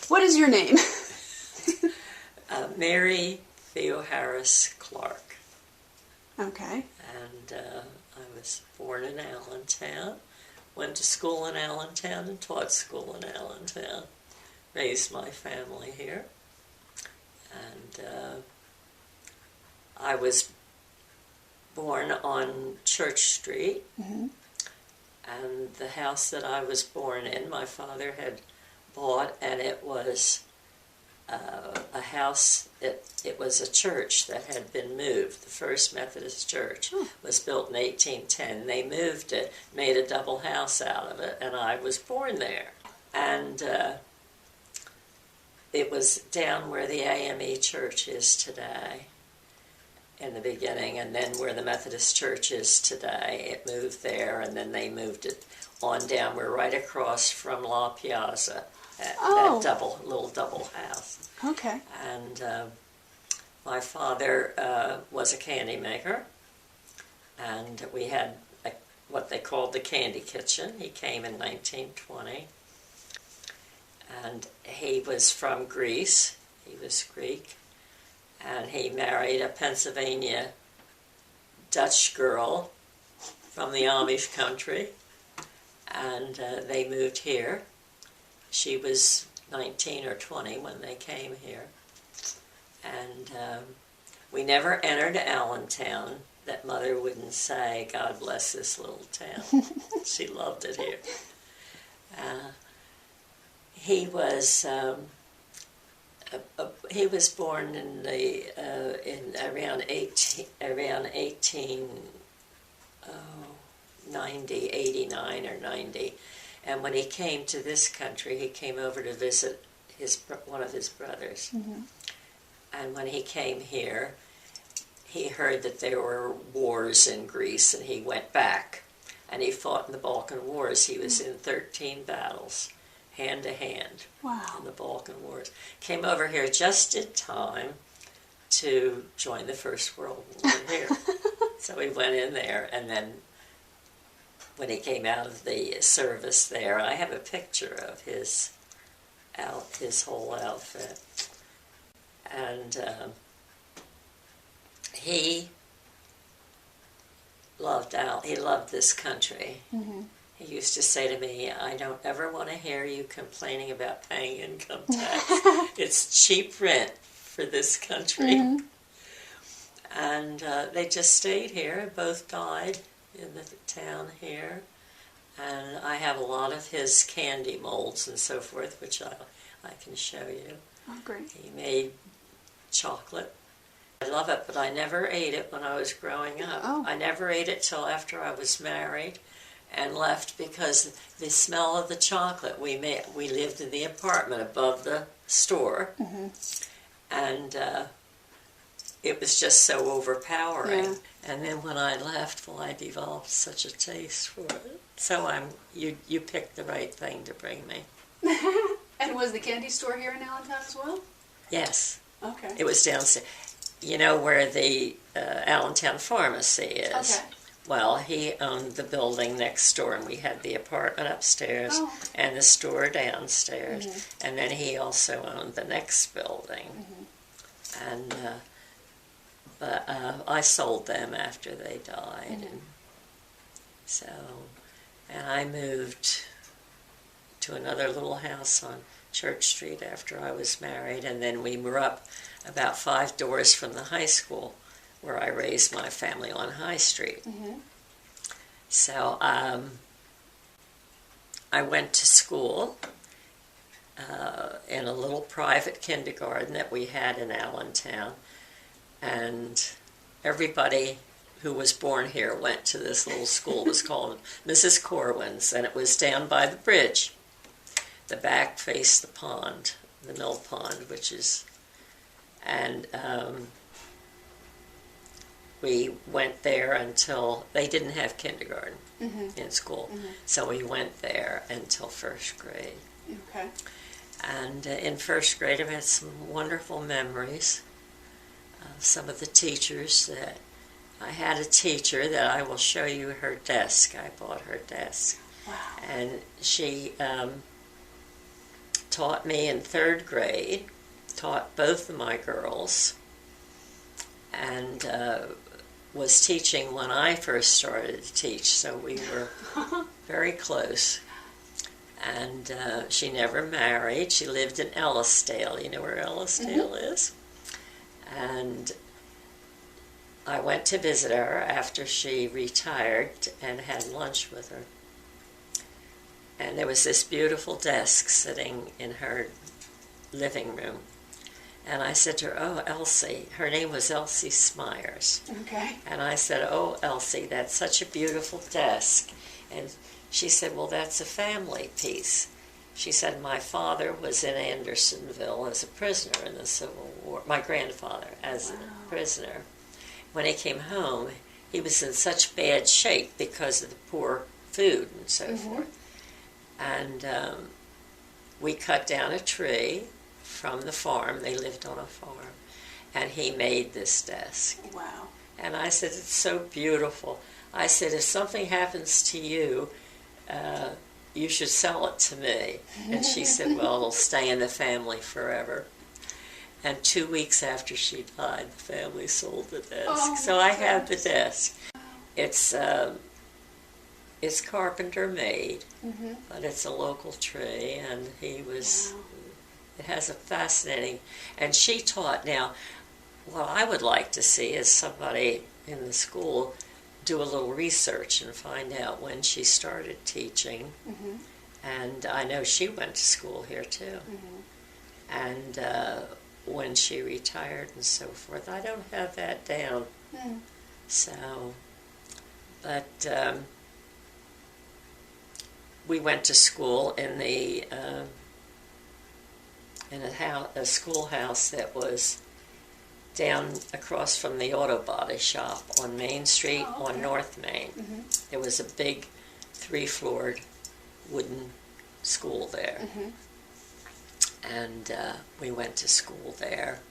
What is your name? Mary Clark. Okay. And I was born in Allentown, went to school in Allentown and taught school in Allentown. Raised my family here. And I was born on Church Street. Mm-hmm. And the house that I was born in, my father had bought, and it was a house, it was a church that had been moved. The First Methodist Church was built in 1810. They moved it, made a double house out of it, and I was born there. And it was down where the AME Church is today in the beginning, and then where the Methodist Church is today. It moved there, and then they moved it on down. We're right across from La Piazza, that little double house. Okay. And my father was a candy maker, and we had what they called the candy kitchen. He came in 1920, and he was from Greece. He was Greek, and he married a Pennsylvania Dutch girl from the Amish country, and they moved here. She was 19 or 20 when they came here. And we never entered Allentown that Mother wouldn't say, "God bless this little town." She loved it here. He was born in around 89 or 90. And when he came to this country, he came over to visit one of his brothers. Mm-hmm. And when he came here, he heard that there were wars in Greece, and he went back. And he fought in the Balkan Wars. He was in 13 battles, hand to hand, in the Balkan Wars. Came over here just in time to join the First World War here. So he went in there, and then when he came out of the service there, I have a picture of his whole outfit. And he loved this country. Mm-hmm. He used to say to me, "I don't ever want to hear you complaining about paying income tax. It's cheap rent for this country." Mm-hmm. And they just stayed here, both died in the town here. And I have a lot of his candy molds and so forth, which I can show you. Oh, great. He made chocolate. I love it, but I never ate it when I was growing up. Oh. I never ate it till after I was married and left because the smell of the chocolate. We lived in the apartment above the store, Mm-hmm. and it was just so overpowering. Yeah. And then when I left, I developed such a taste for it. So you picked the right thing to bring me. And was the candy store here in Allentown as well? Yes. Okay. It was downstairs. You know where the Allentown Pharmacy is? Okay. Well, he owned the building next door, and we had the apartment upstairs and the store downstairs. Mm-hmm. And then he also owned the next building. Mm-hmm. And but I sold them after they died. Mm-hmm. And I moved to another little house on Church Street after I was married, and then we were up about 5 doors from the high school where I raised my family on High Street. Mm-hmm. So I went to school in a little private kindergarten that we had in Allentown, and everybody who was born here went to this little school. It was called Mrs. Corwin's, and it was down by the bridge. The back faced the pond, the mill pond, and we went there until they didn't have kindergarten in school. Mm-hmm. So we went there until first grade. Okay. And in first grade, I've had some wonderful memories of some of the teachers that I had a teacher that I will show you her desk. I bought her desk. Wow. And she taught me in 3rd grade, taught both of my girls, and was teaching when I first started to teach, so we were very close. And she never married. She lived in Ellisdale. You know where Ellisdale is? And I went to visit her after she retired and had lunch with her. And there was this beautiful desk sitting in her living room. And I said to her, "Oh, Elsie," her name was Elsie Smyers. Okay. And I said, "Oh, Elsie, that's such a beautiful desk." And she said, "Well, that's a family piece." She said, "My father was in Andersonville as a prisoner in the Civil War, my grandfather as a prisoner. When he came home, he was in such bad shape because of the poor food and so forth. And we cut down a tree from the farm. They lived on a farm. And he made this desk." Wow. And I said, "It's so beautiful." I said, "If something happens to you, you should sell it to me." And she said, "Well, it'll stay in the family forever." And 2 weeks after she died, the family sold the desk. Oh, so I have the desk. It's carpenter made, but it's a local tree, and he was. Wow. It has a fascinating, and she taught. Now, what I would like to see is somebody in the school do a little research and find out when she started teaching. And I know she went to school here too. And when she retired and so forth. I don't have that down. So, but we went to school in the in a schoolhouse that was down across from the auto body shop on Main Street on North Main. There was a big 3-floored wooden school there. And we went to school there,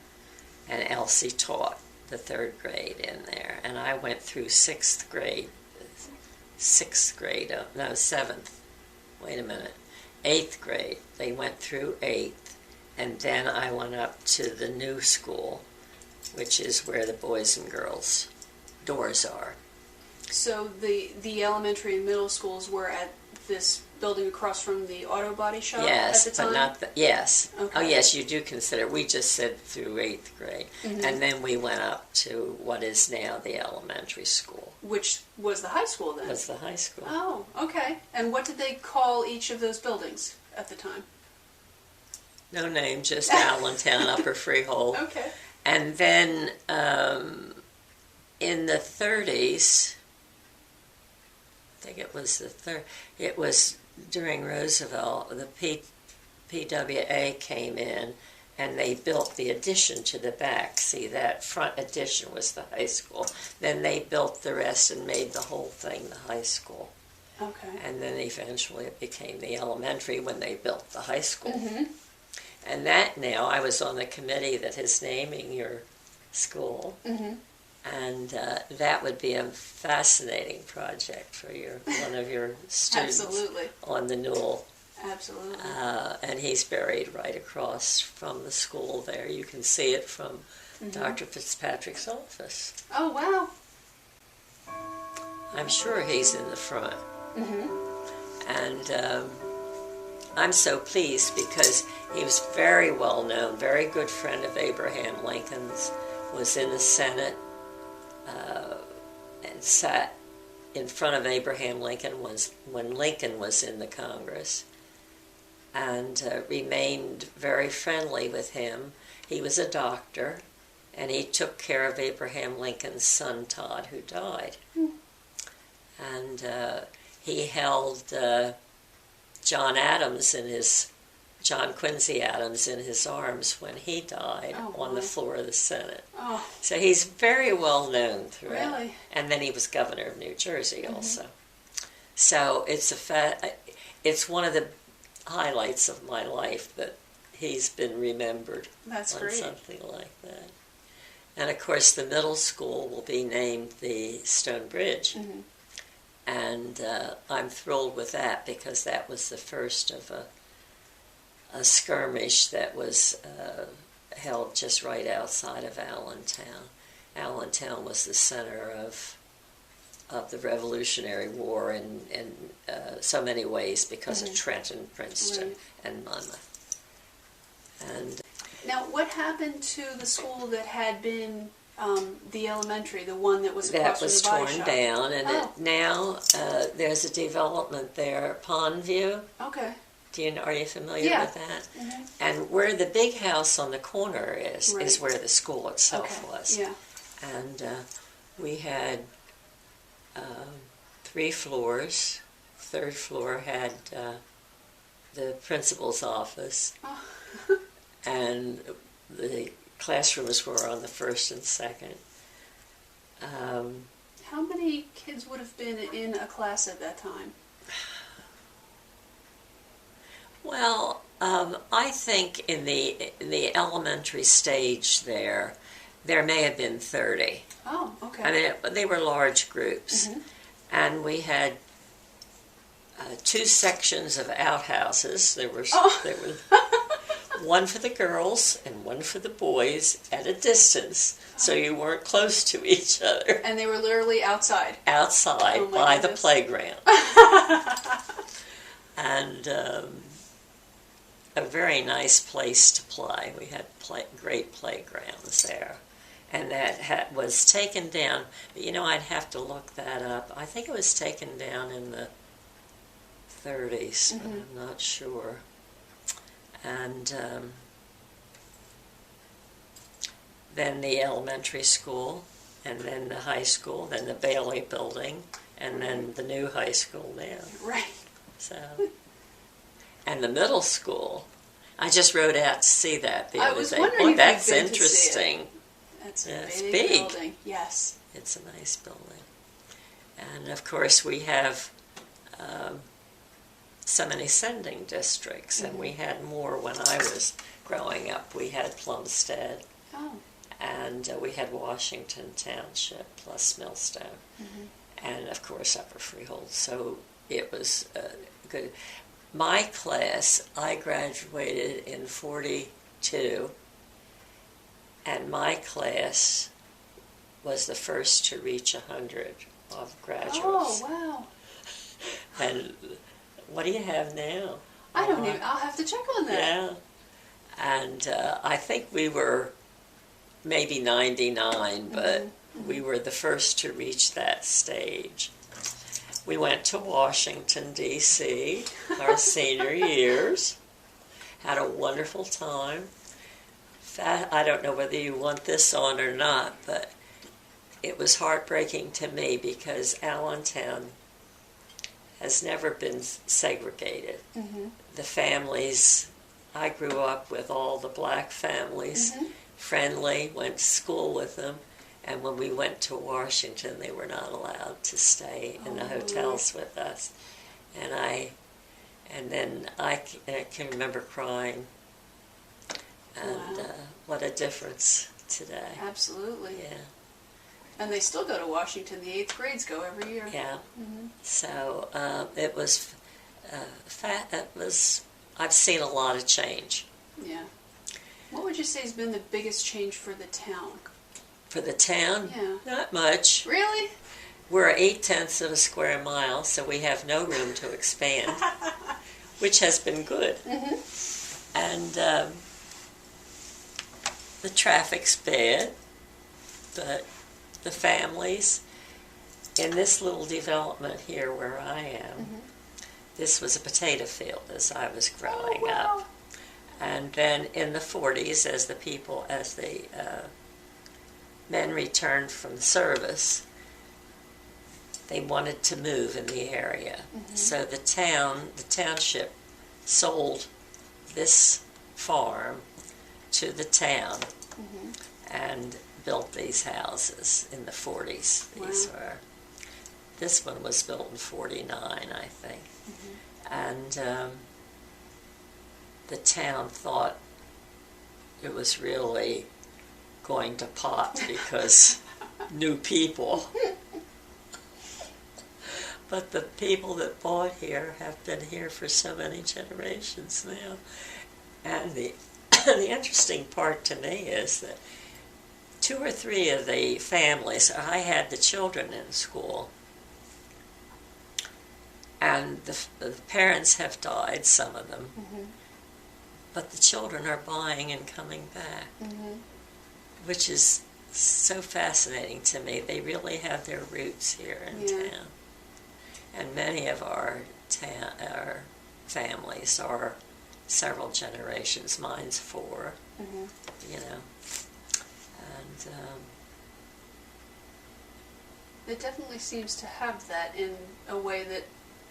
and Elsie taught the 3rd grade in there, and I went through 7th, wait a minute, 8th grade. They went through 8th, and then I went up to the new school, which is where the boys and girls doors are. So the elementary and middle schools were at this building across from the auto body shop Yes, at the time? but not yes. Okay. Oh, yes, you do consider. We just said through 8th grade. And then we went up to what is now the elementary school. Which was the high school then? Was the high school. Oh, okay. And what did they call each of those buildings at the time? No name, just Allentown, Upper Freehold. Okay. And then in the 30s, I think it was it was during Roosevelt, the PWA came in and they built the addition to the back. See, that front addition was the high school. Then they built the rest and made the whole thing the high school. Okay. And then eventually it became the elementary when they built the high school. And that now, I was on the committee that is naming your school. And that would be a fascinating project for one of your students. Absolutely. On the Newell. Absolutely. And he's buried right across from the school there. You can see it from Dr. Fitzpatrick's office. Oh, wow. I'm sure he's in the front. And I'm so pleased because he was very well known, very good friend of Abraham Lincoln's, was in the Senate, and sat in front of Abraham Lincoln when Lincoln was in the Congress, and remained very friendly with him. He was a doctor, and he took care of Abraham Lincoln's son Todd, who died. And he held John Quincy Adams in his arms when he died on the floor of the Senate. Oh. So he's very well known throughout. Really? And then he was governor of New Jersey also. So it's one of the highlights of my life that he's been remembered. That's on great. Something like that. And of course the middle school will be named the Stone Bridge. And I'm thrilled with that because that was the first of a skirmish that was held just right outside of Allentown. Allentown was the center of the Revolutionary War in so many ways because of Trenton, Princeton, and Monmouth. And now, what happened to the school that had been the elementary, the one that was across that was from the body torn shop? down, and now there's a development there, Pondview. Okay. Are you familiar with that? Mm-hmm. And where the big house on the corner is where the school itself was. Yeah. And we had 3 floors. Third floor had the principal's office, and the classrooms were on the first and second. How many kids would have been in a class at that time? Well, I think in the elementary stage there may have been 30. Oh, okay. I mean, they were large groups. Mm-hmm. And we had 2 sections of outhouses. There were one for the girls and one for the boys at a distance, so you weren't close to each other. And they were literally outside? Outside by the playground. And a very nice place to play. We had great playgrounds there. And that was taken down. But, I'd have to look that up. I think it was taken down in the 30s, but I'm not sure. And then the elementary school, and then the high school, then the Bailey building, and then the new high school now. Right. So, and the middle school. I just rode out to see that the other day. Boy, that's interesting. That's it's a big building. Yes. It's a nice building. And of course we have so many sending districts, and we had more when I was growing up. We had Plumstead, and we had Washington Township plus Millstone, and of course Upper Freehold. So it was good. My class, I graduated in 42, and my class was the first to reach 100 of graduates. Oh, wow. And what do you have now? I don't even, I'll have to check on that. Yeah. And I think we were maybe 99, but we were the first to reach that stage. We went to Washington, D.C., our senior years. Had a wonderful time. I don't know whether you want this on or not, but it was heartbreaking to me because Allentown has never been segregated. The families, I grew up with all the black families, friendly, went to school with them, and when we went to Washington, they were not allowed to stay in the hotels with us. And then I can remember crying, and what a difference today. Absolutely. Yeah. And they still go to Washington. The 8th grades go every year. Yeah. So it was, I've seen a lot of change. Yeah. What would you say has been the biggest change for the town? For the town? Yeah. Not much. Really? We're 0.8 of a square mile, so we have no room to expand, which has been good. And the traffic's bad, but the families, in this little development here where I am, this was a potato field as I was growing up. And then in the 40s, as the men returned from service, they wanted to move in the area. So the township sold this farm to the town and built these houses in the 40s. This one was built in 49, I think. And the town thought it was really going to pot because new people. But the people that bought here have been here for so many generations now. And the the interesting part to me is that 2 or 3 of the families, I had the children in school, and the parents have died, some of them, but the children are buying and coming back, which is so fascinating to me. They really have their roots here in town. And many of our families are several generations. Mine's 4, you know. And it definitely seems to have that in a way that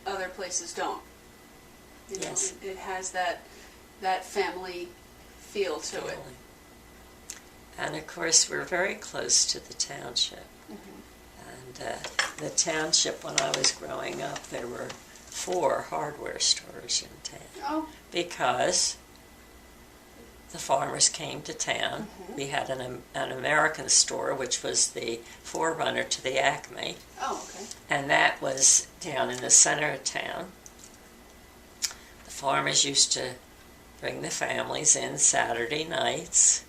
other places don't. You know, yes. it has that family feel to it. And of course, we're very close to the township. And the township, when I was growing up, there were 4 hardware stores in town. Oh. Because the farmers came to town. We had an American store, which was the forerunner to the Acme. Oh, okay. And that was down in the center of town. The farmers used to bring the families in Saturday nights,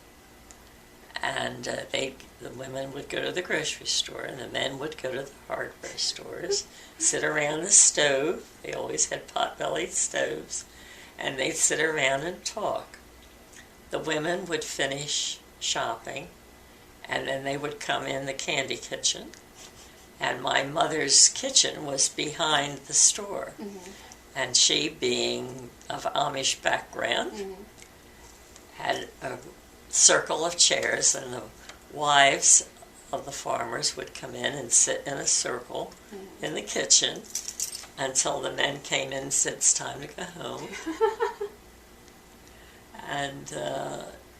and the women would go to the grocery store, and the men would go to the hardware stores, sit around the stove. They always had pot-bellied stoves, and they'd sit around and talk. The women would finish shopping, and then they would come in the candy kitchen, and my mother's kitchen was behind the store. And she, being of Amish background, had a circle of chairs, and the wives of the farmers would come in and sit in a circle in the kitchen until the men came in and said it's time to go home. And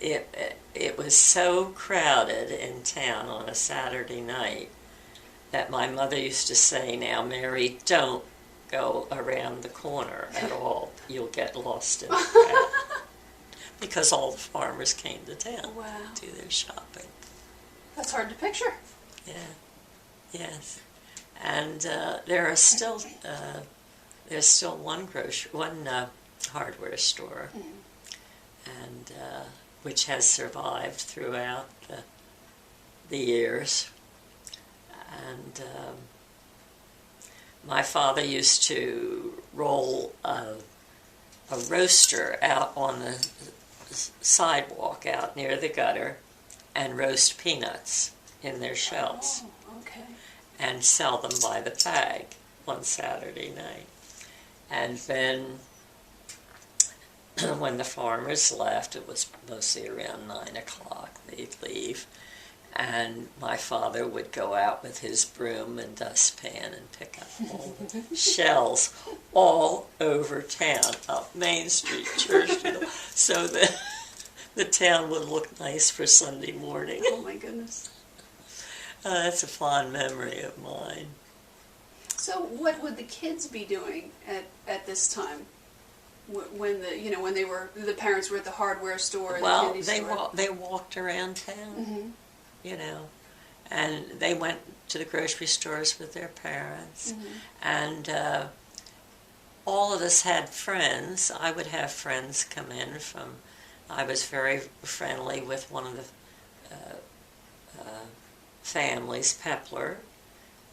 it was so crowded in town on a Saturday night that my mother used to say, "Now, Mary, don't go around the corner at all. You'll get lost in the crowd." Because all the farmers came to town to do their shopping. That's hard to picture. Yeah, yes. And there's still one hardware store, and which has survived throughout the years. And my father used to roll a roaster out on the sidewalk out near the gutter and roast peanuts in their shells. Oh, okay. And sell them by the bag on Saturday night. And then when the farmers left, it was mostly around 9 o'clock, they'd leave. And my father would go out with his broom and dustpan and pick up all the shells all over town, up Main Street, Churchville, so that the town would look nice for Sunday morning. Oh my goodness. That's a fond memory of mine. So what would the kids be doing at this time? When the parents were at the hardware store, or the candy store? They walked around town, you know, and they went to the grocery stores with their parents, and all of us had friends. I would have friends come in from. I was very friendly with one of the families, Pepler,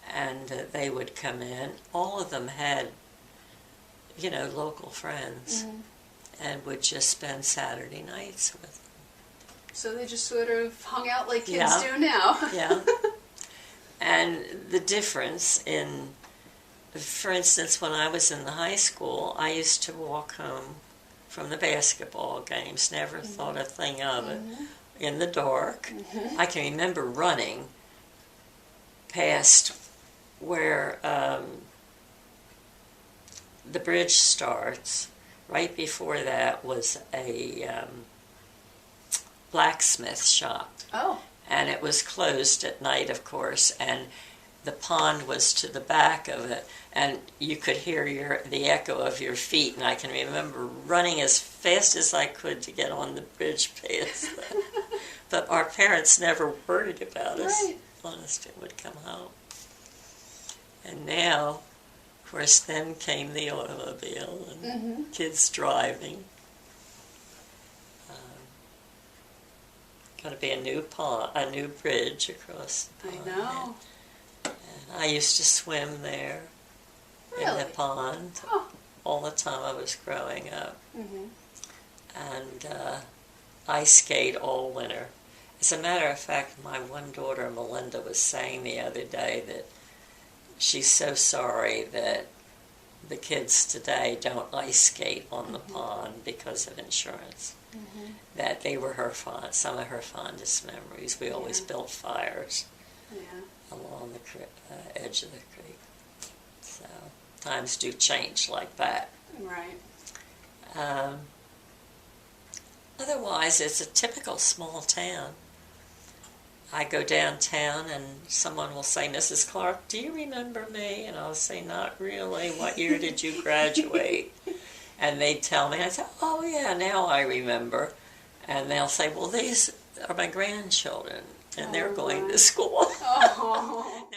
and they would come in. All of them had, local friends, and would just spend Saturday nights with them. So they just sort of hung out like kids do now. Yeah. And the difference in, for instance, when I was in the high school, I used to walk home from the basketball games, never thought a thing of it, in the dark. I can remember running past where the bridge starts. Right before that was a blacksmith shop. Oh. And it was closed at night, of course, and the pond was to the back of it, and you could hear the echo of your feet, and I can remember running as fast as I could to get on the bridge past that. But our parents never worried about us. Right. Honestly, would come home. And now, of course, then came the automobile and kids driving. going to be a new pond, a new bridge across the pond. I know. And I used to swim there in the pond all the time I was growing up. And ice skate all winter. As a matter of fact, my one daughter, Melinda, was saying the other day that she's so sorry that the kids today don't ice skate on the pond because of insurance. That they were some of her fondest memories. We always built fires along the edge of the creek. So times do change like that. Right. Otherwise, it's a typical small town. I go downtown and someone will say, Mrs. Clark, do you remember me? And I'll say, not really. What year did you graduate? And they'd tell me. I say, oh, yeah, now I remember. And they'll say, well, these are my grandchildren, and they're going to school. Oh.